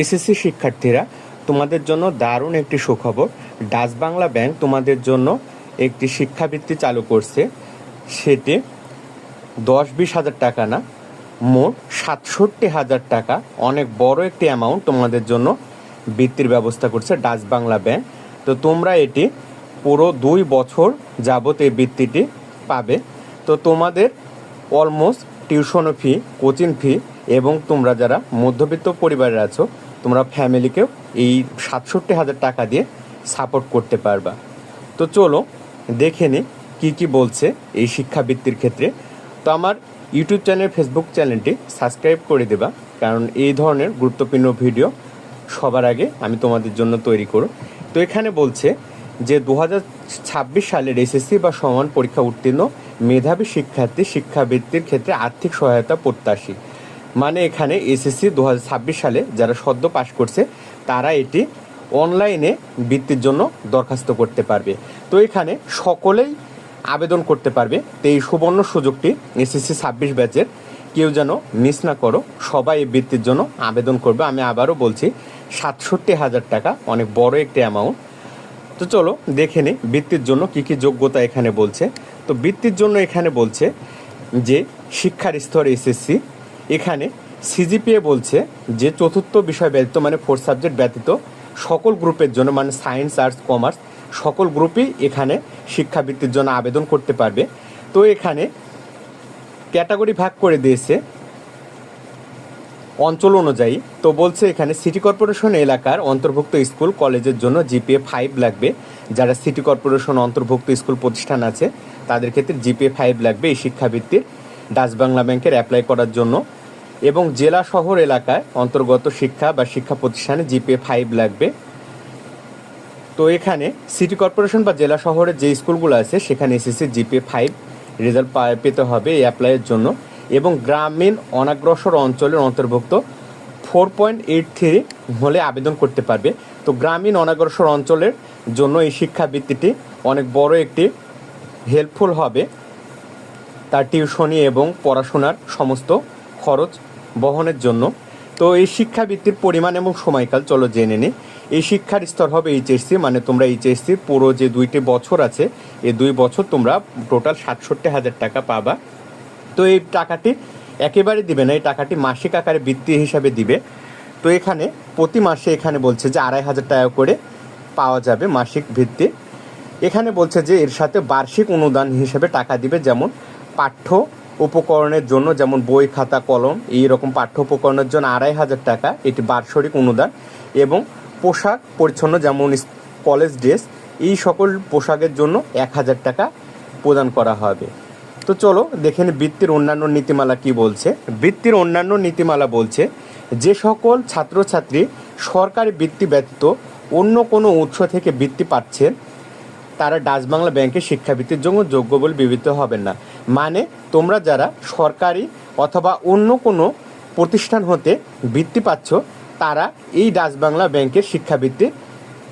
SSC শিক্ষার্থীরা, তোমাদের জন্য দারুণ একটি সুখবর। ডাচ বাংলা ব্যাংক তোমাদের জন্য একটি শিক্ষাবৃত্তি চালু করছে। সেটি 10-20 হাজার টাকা না, মোট 67,000 টাকা, অনেক বড় একটি অ্যামাউন্ট তোমাদের জন্য বৃত্তির ব্যবস্থা করছে ডাচ বাংলা ব্যাংক। তো তোমরা এটি পুরো 2 বছর যাবত এই বৃত্তিটি পাবে। তো তোমাদের অলমোস্ট টিউশন ফি, কোচিং ফি এবং তোমরা যারা মধ্যবিত্ত পরিবারের আছো, তোমরা ফ্যামিলিকেও এই 67,000 টাকা দিয়ে সাপোর্ট করতে পারবা। তো চলো দেখে নিই কী বলছে এই শিক্ষাবৃত্তির ক্ষেত্রে। তো আমার ইউটিউব চ্যানেল, ফেসবুক চ্যানেলটি সাবস্ক্রাইব করে দেবা, কারণ এই ধরনের গুরুত্বপূর্ণ ভিডিও সবার আগে আমি তোমাদের জন্য তৈরি করব। তো এখানে বলছে যে 2026 সালের এসএসসি বা সমান পরীক্ষা উত্তীর্ণ মেধাবী শিক্ষার্থী শিক্ষাবৃত্তির ক্ষেত্রে আর্থিক সহায়তা প্রত্যাশী। মানে এখানে এসএসসি 2026 সালে যারা সদ্য পাশ করছে তারা এটি অনলাইনে বৃত্তির জন্য দরখাস্ত করতে পারবে। তো এখানে সকলেই আবেদন করতে পারবে। তো এই সুবর্ণ সুযোগটি এসএসসি 26 ব্যাচের কেউ যেন মিস না করো, সবাই এই বৃত্তির জন্য আবেদন করবে। আমি আবারও বলছি, 67,000 টাকা, অনেক বড় একটি অ্যামাউন্ট। তো চলো দেখে নিই বৃত্তির জন্য কী যোগ্যতা এখানে বলছে। তো বৃত্তির জন্য এখানে বলছে যে শিক্ষার স্তর এসএসসি, এখানে সিজিপিএ বলছে যে চতুর্থ বিষয় ব্যতীত, মানে 4 সাবজেক্ট ব্যতীত সকল গ্রুপের জন্য, মানে সায়েন্স, আর্টস, কমার্স সকল গ্রুপই এখানে শিক্ষাবৃত্তির জন্য আবেদন করতে পারবে। তো এখানে ক্যাটাগরি ভাগ করে দিয়েছে অঞ্চল অনুযায়ী। তো বলছে এখানে সিটি কর্পোরেশন এলাকার অন্তর্ভুক্ত স্কুল কলেজের জন্য জিপিএ 5 লাগবে। যারা সিটি কর্পোরেশন অন্তর্ভুক্ত স্কুল প্রতিষ্ঠান আছে তাদের ক্ষেত্রে জিপিএ 5 লাগবে এই শিক্ষাবৃত্তির ডাচ বাংলা ব্যাংকের অ্যাপ্লাই করার জন্য। এবং জেলা শহর এলাকায় অন্তর্গত শিক্ষা বা শিক্ষা প্রতিষ্ঠানে জিপিএ 5 লাগবে। তো এখানে সিটি কর্পোরেশন বা জেলা শহরের যে স্কুলগুলো আছে সেখানে এসএসসি জিপিএ 5 রেজাল্ট পেতে হবে এই অ্যাপ্লাইয়ের জন্য। এবং গ্রামীণ অনগ্রসর অঞ্চলের অন্তর্ভুক্ত 4.83 হলে আবেদন করতে পারবে। তো গ্রামীণ অনগ্রসর অঞ্চলের জন্য এই শিক্ষাবৃত্তিটি অনেক বড় একটি হেল্পফুল হবে তার টিউশনি এবং পড়াশোনার সমস্ত খরচ বহনের জন্য। তো এই শিক্ষাবৃত্তির পরিমাণ এবং সময়কাল চলো জেনে নিই। এই শিক্ষার স্তর হবে এইচএসসি, মানে তোমরা এইচএসসির পুরো যে 2টি বছর আছে এই 2 বছর তোমরা টোটাল 67,000 টাকা পাবা। তো এই টাকাটি একেবারে দিবে না, এই টাকাটি মাসিক আকারে বৃত্তি হিসাবে দিবে। তো এখানে প্রতি মাসে এখানে বলছে যে 2,500 টাকা করে পাওয়া যাবে মাসিক ভিত্তি। এখানে বলছে যে এর সাথে বার্ষিক অনুদান হিসেবে টাকা দিবে, যেমন পাঠ্য উপকরণের জন্য, যেমন বই, খাতা, কলম, এই রকম পাঠ্য উপকরণের জন্য 2,500 টাকা এটি বার্ষিক অনুদান। এবং পোশাক পরিচ্ছন্ন, যেমন কলেজ ড্রেস, এই সকল পোশাকের জন্য 1,000 টাকা প্রদান করা হবে। তো চলো দেখে নিই বৃত্তির অন্যান্য নীতিমালা কি বলছে। বৃত্তির অন্যান্য নীতিমালা বলছে যে সকল ছাত্রছাত্রী সরকারি বৃত্তি ব্যতীত অন্য কোনো উৎস থেকে বৃত্তি পাচ্ছেন তারা ডাচ বাংলা ব্যাংকের শিক্ষাবৃত্তির জন্য যোগ্য বলে বিবেচিত হবেন না। মানে তোমরা যারা সরকারি অথবা অন্য কোনো প্রতিষ্ঠান হতে বৃত্তি পাচ্ছ তারা এই ডাচ বাংলা ব্যাংকের শিক্ষাবৃত্তি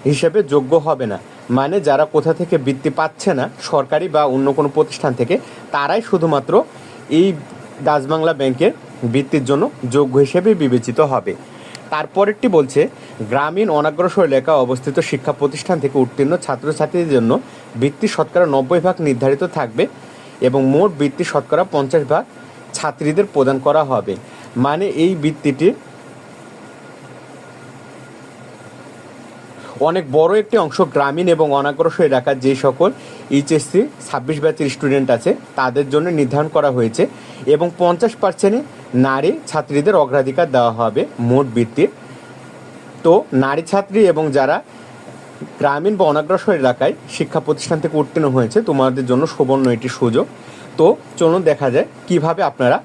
হিসেবে যোগ্য হবে না। মানে যারা কোথা থেকে বৃত্তি পাচ্ছে না, সরকারি বা অন্য কোনো প্রতিষ্ঠান থেকে, তারাই শুধুমাত্র এই ডাচ বাংলা ব্যাংকের বৃত্তির জন্য যোগ্য হিসেবে বিবেচিত হবে। তারপরেরটি বলছে গ্রামীণ অনগ্রসর এলাকায় অবস্থিত শিক্ষা প্রতিষ্ঠান থেকে উত্তীর্ণ ছাত্রছাত্রীদের জন্য বৃত্তি শতকরা 90% নির্ধারিত থাকবে এবং মোট বৃত্তি শতকরা 50% ছাত্রীদের প্রদান করা হবে। মানে এই বৃত্তিটি অনেক বড় একটি অংশ গ্রামীণ এবং অনগ্রসর এলাকার যে সকল এইচএসসি 26 ব্যাচের স্টুডেন্ট আছে তাদের জন্য নির্ধারণ করা হয়েছে। এবং 50% নারী ছাত্রীদের অগ্রাধিকার দেওয়া হবে মোট বৃত্তির। তো নারী ছাত্রী এবং যারা গ্রামীণ বা অনগ্রসর এলাকায় শিক্ষা প্রতিষ্ঠান থেকে উত্তীর্ণ হয়েছে তোমাদের জন্য সুবর্ণ এটি সুযোগ। তো চলুন দেখা যায় কিভাবে আপনারা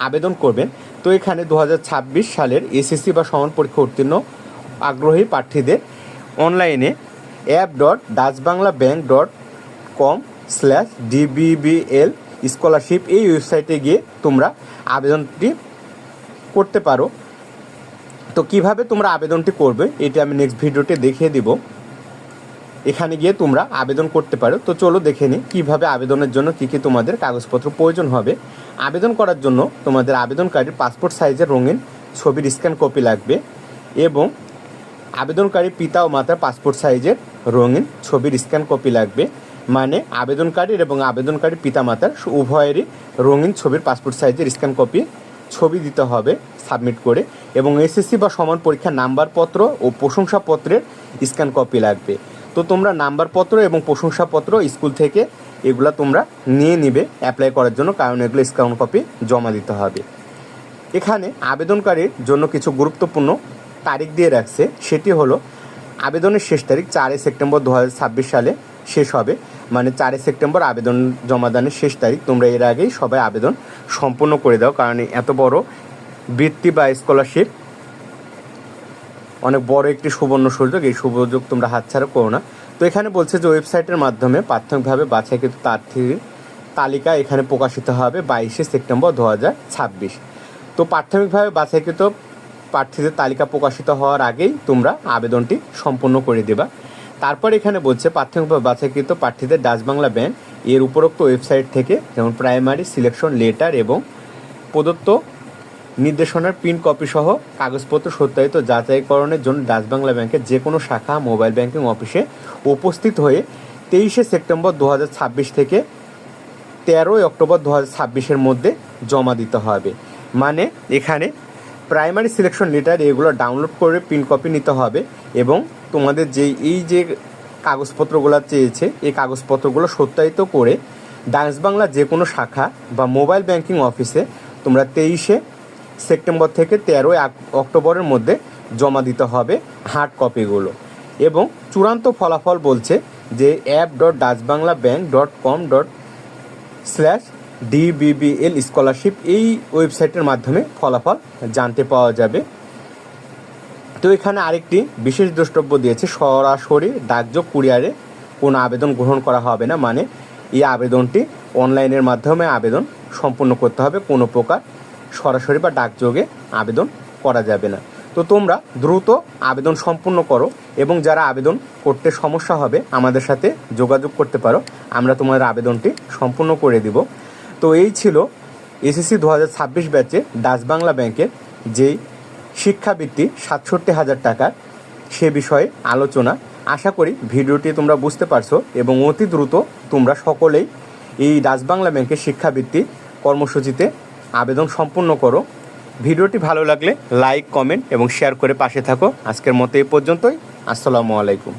আবেদন করবেন। তো এখানে 2026 সালের এসএসসি বা সমান পরীক্ষা উত্তীর্ণ আগ্রহী প্রার্থীদের অনলাইনে app.dachbangla.com/dbbl স্কলারশিপ এই ওয়েবসাইটে গিয়ে তোমরা আবেদনটি করতে পারো। তো কিভাবে তোমরা আবেদনটি করবে এটি আমি নেক্সট ভিডিওতে দেখিয়ে দিব। এখানে গিয়ে তোমরা আবেদন করতে পারো। তো চলো দেখে নিই কীভাবে আবেদনের জন্য কী তোমাদের কাগজপত্র প্রয়োজন হবে। আবেদন করার জন্য তোমাদের আবেদনকারীর পাসপোর্ট সাইজের রঙিন ছবির স্ক্যান কপি লাগবে। এবং আবেদনকারী পিতা ও মাতার পাসপোর্ট সাইজের রঙিন ছবির স্ক্যান কপি লাগবে। মানে আবেদনকারীর এবং আবেদনকারী পিতামাতার উভয়েরই রঙিন ছবির পাসপোর্ট সাইজের স্ক্যান কপি ছবি দিতে হবে সাবমিট করে, এবং এসএসসি বা সমান পরীক্ষার নাম্বারপত্র ও প্রশংসাপত্রের স্ক্যান কপি লাগবে। তো তোমরা নাম্বারপত্র এবং প্রশংসাপত্র স্কুল থেকে এগুলো তোমরা নিয়ে নিবে অ্যাপ্লাই করার জন্য, কারণ এগুলো স্ক্যান কপি জমা দিতে হবে। এখানে আবেদনকারীর জন্য কিছু গুরুত্বপূর্ণ তারিখ দিয়ে রাখছে, সেটি হলো আবেদনের শেষ তারিখ 4 সেপ্টেম্বর 2026 সালে শেষ হবে। মানে 4 সেপ্টেম্বর আবেদন জমাদানের শেষ তারিখ। তোমরা এর আগেই সবাই আবেদন সম্পূর্ণ করে দাও, কারণ এত বড় বৃত্তি বা স্কলারশিপ অনেক বড় একটি সুবর্ণ সুযোগ, এই সুযোগ তোমরা হাতছাড়া করো না। তো এখানে বলছে যে ওয়েবসাইটের মাধ্যমে প্রাথমিকভাবে বাছাইকৃত প্রার্থীর তালিকা এখানে প্রকাশিত হবে 22 সেপ্টেম্বর 2026। তো প্রাথমিকভাবে বাছাইকৃত প্রার্থীদের তালিকা প্রকাশিত হওয়ার আগেই তোমরা আবেদনটি সম্পূর্ণ করে দেবা। তারপর এখানে বলছে প্রাথমিকভাবে বাছাইকৃত প্রার্থীদের ডাচ বাংলা ব্যাংক এর উপরোক্ত ওয়েবসাইট থেকে যেমন প্রাইমারি সিলেকশন লেটার এবং প্রদত্ত নির্দেশনার প্রিন্ট কপি সহ কাগজপত্র সত্যায়িত যাচাইকরণের জন্য ডাচ বাংলা ব্যাংকের যে কোনো শাখা মোবাইল ব্যাংকিং অফিসে উপস্থিত হয়ে 23 সেপ্টেম্বর 2026 থেকে 13 অক্টোবর 2026-এর মধ্যে জমা দিতে হবে। মানে এখানে প্রাইমারি সিলেকশন লেটার এগুলো ডাউনলোড করে প্রিন্ট কপি নিতে হবে, এবং তোমাদের এই যে কাগজপত্রগুলো চেয়েছে এই কাগজপত্রগুলো সত্যায়িত করে ডাচ বাংলা যে কোনো শাখা বা মোবাইল ব্যাংকিং অফিসে তোমরা 23 সেপ্টেম্বর থেকে 13 অক্টোবরের মধ্যে জমা দিতে হবে হার্ড কপিগুলো। এবং চূড়ান্ত ফলাফল বলছে যে app.dutchbangla.com/DBBL স্কলারশিপ এই ওয়েবসাইটের মাধ্যমে ফলাফল জানতে পাওয়া যাবে। তো এখানে আরেকটি বিশেষ দ্রষ্টব্য দিয়েছে, সরাসরি ডাকযোগ কুরিয়ারে কোনো আবেদন গ্রহণ করা হবে না। মানে এই আবেদনটি অনলাইনের মাধ্যমে আবেদন সম্পূর্ণ করতে হবে, কোনো প্রকার সরাসরি বা ডাকযোগে আবেদন করা যাবে না। তো তোমরা দ্রুত আবেদন সম্পূর্ণ করো, এবং যারা আবেদন করতে সমস্যা হবে আমাদের সাথে যোগাযোগ করতে পারো, আমরা তোমাদের আবেদনটি সম্পূর্ণ করে দিব। তো এই ছিল এসএসসি 2026 ব্যাচে ডাচ বাংলা ব্যাংকের যেই শিক্ষাবৃত্তি 67,000 টাকার সে বিষয়ে আলোচনা। আশা করি ভিডিওটি তোমরা বুঝতে পারছো, এবং অতি দ্রুত তোমরা সকলেই এই ডাচ বাংলা ব্যাংকের শিক্ষাবৃত্তি কর্মসূচিতে আবেদন সম্পূর্ণ করো। ভিডিওটি ভালো লাগলে লাইক, কমেন্ট এবং শেয়ার করে পাশে থাকো। আজকের মতো এই পর্যন্তই। আসসালামু আলাইকুম।